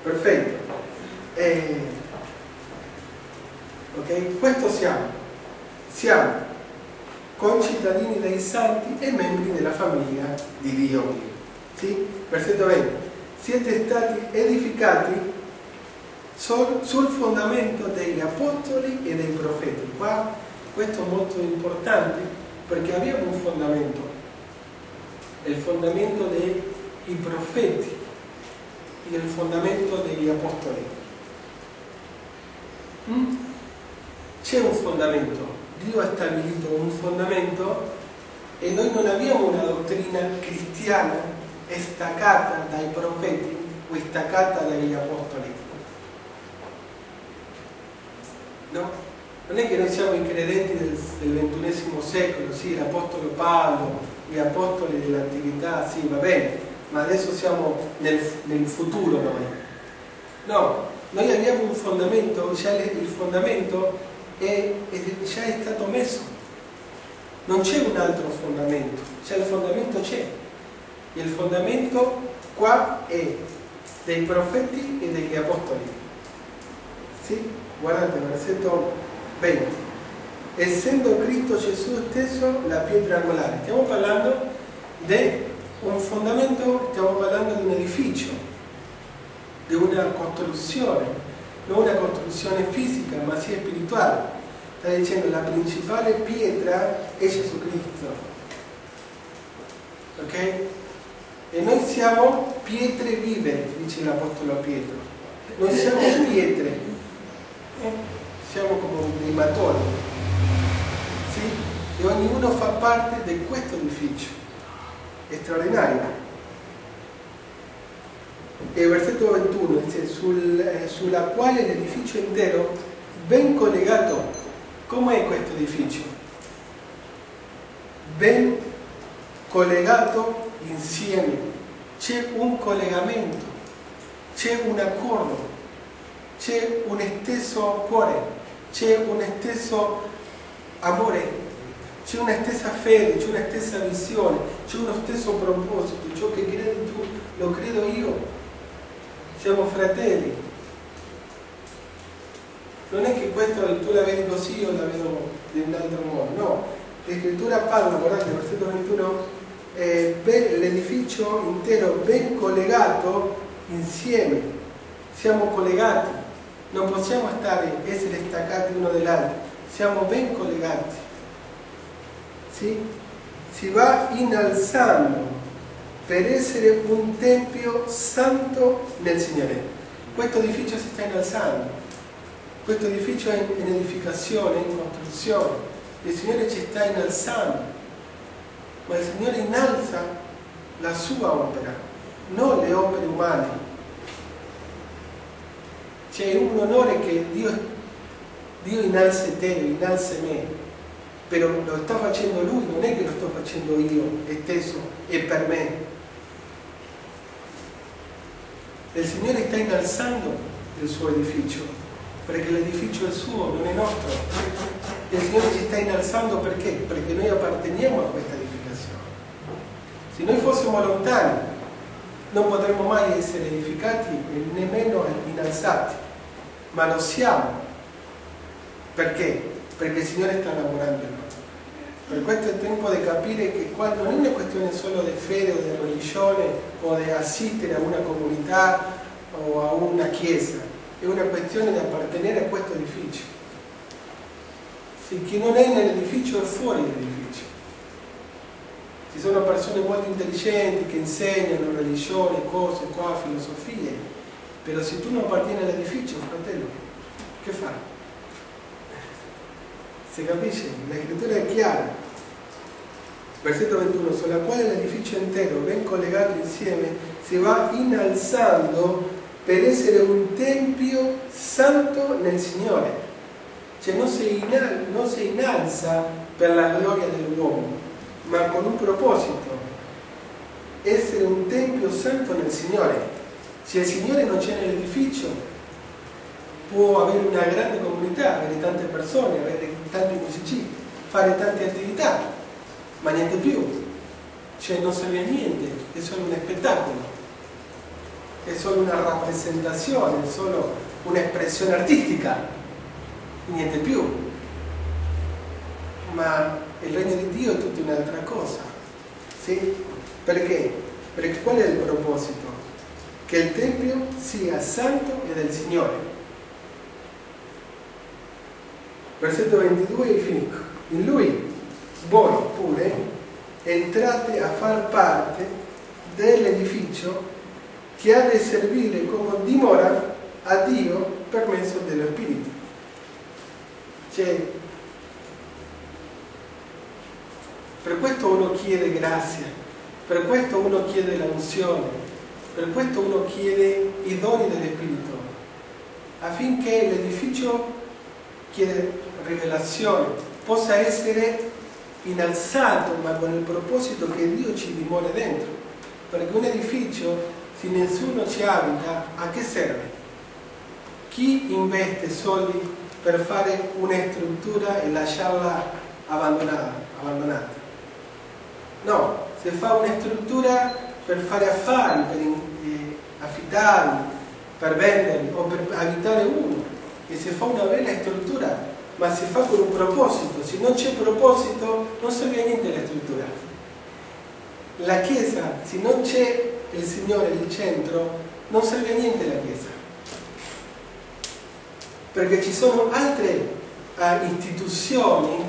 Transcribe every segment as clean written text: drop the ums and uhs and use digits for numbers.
Perfetto. Ok? Questo siamo concittadini dei santi e membri della famiglia di Dio. Sì? Versetto 20. Siete stati edificati sul fondamento degli apostoli e dei profeti. Qua questo è molto importante perché abbiamo un fondamento, il fondamento dei profeti e il fondamento degli apostoli. C'è un fondamento, Dio ha stabilito un fondamento e noi non abbiamo una dottrina cristiana staccata dai profeti o staccata dagli apostoli. No? Non è che noi siamo i credenti del XXI secolo, sì, l'apostolo Paolo, gli apostoli dell'antichità, sì, va bene, ma adesso siamo nel futuro noi. No, noi abbiamo un fondamento, già il fondamento già è stato messo. Non c'è un altro fondamento, già il fondamento c'è. Il fondamento qua è dei profeti e degli apostoli. Sì? Guardate, versetto 20. Essendo Cristo Gesù stesso la pietra angolare. Stiamo parlando di un fondamento, stiamo parlando di un edificio, di una costruzione, non una costruzione fisica, ma sia spirituale. Sta dicendo la principale pietra è Gesù Cristo. Ok? E noi siamo pietre vive, dice l'Apostolo Pietro. Noi siamo pietre, siamo come dei mattoni, sì? E ognuno fa parte di questo edificio, è straordinario. E il versetto 21 dice, sulla quale l'edificio intero, ben collegato. Com'è questo edificio? Ben collegato insieme, c'è un collegamento, c'è un accordo, c'è un stesso cuore, c'è un stesso amore, c'è una stessa fede, c'è una stessa visione, c'è uno stesso proposito. Ciò che credi tu lo credo io, siamo fratelli. Non è che questo tu la vedi così, io la vedo in un altro modo, no. La scrittura parla, guardate, versetto 21, l'edificio intero ben collegato insieme, siamo collegati, non possiamo essere staccati uno dall'altro, siamo ben collegati, sì? Si va innalzando per essere un tempio santo nel Signore. Questo edificio si sta innalzando, questo edificio è in edificazione, in costruzione, il Signore ci sta innalzando. Ma il Signore innalza la sua opera, non le opere umane. C'è un onore che Dio innalza te, innalza me, però lo sta facendo Lui, non è che lo sto facendo io, stesso, e per me. Il Signore sta innalzando il suo edificio, perché l'edificio è suo, non è nostro. Il Signore ci sta innalzando perché? Perché noi apparteniamo a questa edificazione. Se noi fossimo lontani, non potremmo mai essere edificati e nemmeno innalzati, ma lo siamo. Perché? Perché il Signore sta lavorando in noi. Per questo è tempo di capire che qua non è una questione solo di fede o di religione o di assistere a una comunità o a una chiesa, è una questione di appartenere a questo edificio. Se chi non è nell'edificio è fuori dall'edificio. Ci sono persone molto intelligenti che insegnano religione, cose qua, filosofie, però se tu non appartieni all'edificio, fratello, che fai? Si capisce? La scrittura è chiara. Versetto 21, sulla quale l'edificio intero, ben collegato insieme, si va innalzando per essere un tempio santo nel Signore. Cioè non si innalza per la gloria dell'uomo, ma con un proposito, essere un tempio santo nel Signore. Se il Signore non c'è nell'edificio, può avere una grande comunità, avere tante persone, avere tanti musicisti, fare tante attività, ma niente più. Cioè non serve a niente, è solo un spettacolo. è solo una rappresentazione, è solo un'espressione artistica, niente più. Ma il regno di Dio è tutta un'altra cosa. Sì? Perché? Perché qual è il proposito? Che il Tempio sia santo e del Signore. Versetto 22 e finisco. In Lui, voi pure, entrate a far parte dell'edificio che ha di servire come dimora a Dio per mezzo dello Spirito. Cioè, per questo uno chiede grazia, per questo uno chiede l'unzione, per questo uno chiede i doni dello Spirito, affinché l'edificio chiede rivelazione, possa essere innalzato, ma con il proposito che Dio ci dimora dentro. Perché un edificio, se nessuno ci abita, a che serve? Chi investe soldi per fare una struttura e lasciarla abbandonata? No, si fa una struttura per fare affari, per affittarli, per venderli o per abitare uno. E si fa una bella struttura, ma si fa con un proposito. Se non c'è proposito, non serve a niente la struttura. La Chiesa, se non c'è il Signore nel centro, non serve a niente la Chiesa. Perché ci sono altre istituzioni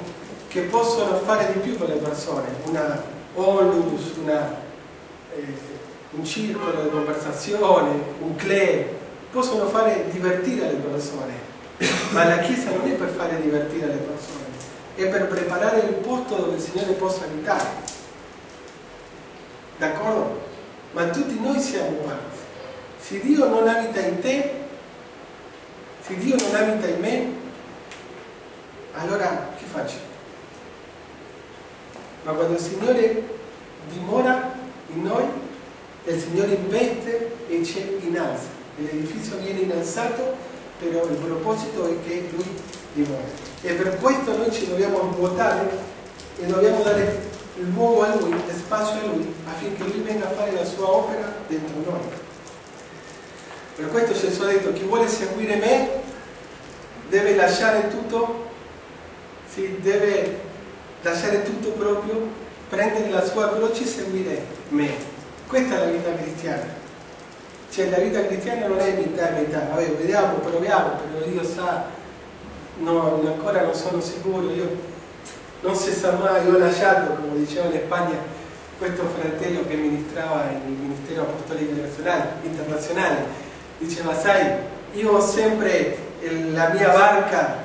che possono fare di più con le persone. Una onlus, un circolo di conversazione, un club, possono fare divertire le persone. Ma la Chiesa non è per fare divertire le persone, è per preparare il posto dove il Signore possa abitare. D'accordo? Ma tutti noi siamo parte. Se Dio non abita in te, se Dio non abita in me, allora che faccio? Ma quando il Signore dimora in noi, il Signore investe e ci innalza. L'edificio viene innalzato, però il proposito è che Lui dimora. E per questo noi ci dobbiamo ruotare e dobbiamo dare il luogo a Lui, lo spazio a Lui, affinché Lui venga a fare la sua opera dentro noi. Per questo Gesù ha detto: chi vuole seguire me deve lasciare tutto, sì, deve lasciare tutto proprio, prendere la sua croce e seguire me. Questa è la vita cristiana. Cioè la vita cristiana non è metà e metà, vabbè, vediamo, proviamo, però Dio sa, no, ancora non sono sicuro, io non si sa mai, io ho lasciato, come diceva in Spagna, questo fratello che ministrava nel Ministero Apostolico Internazionale, diceva: sai, io ho sempre la mia barca,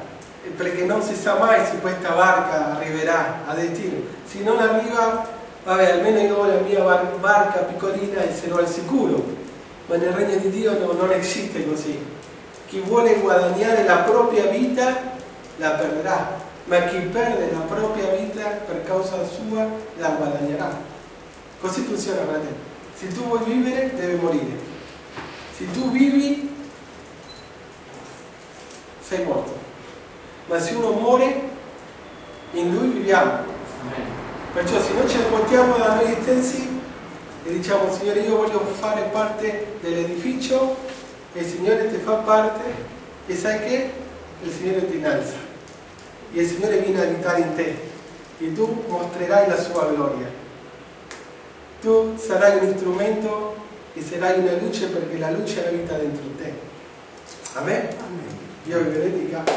perché non si sa mai se questa barca arriverà a destino. Se non arriva, vabbè, almeno io ho la mia barca piccolina e sarò al sicuro. Ma nel regno di Dio non esiste così. Chi vuole guadagnare la propria vita la perderà, ma chi perde la propria vita per causa sua la guadagnerà. Così funziona, fratello. Se tu vuoi vivere, devi morire. Se tu vivi, sei morto. Ma se uno muore, in Lui viviamo. Perciò se noi ci portiamo da noi stessi e diciamo: Signore, io voglio fare parte dell'edificio, e il Signore ti fa parte, e sai che? Il Signore ti innalza e il Signore viene a abitare in te e tu mostrerai la sua gloria. Tu sarai un strumento e sarai una luce, perché la luce abita dentro te. Amen? Dio vi benedica.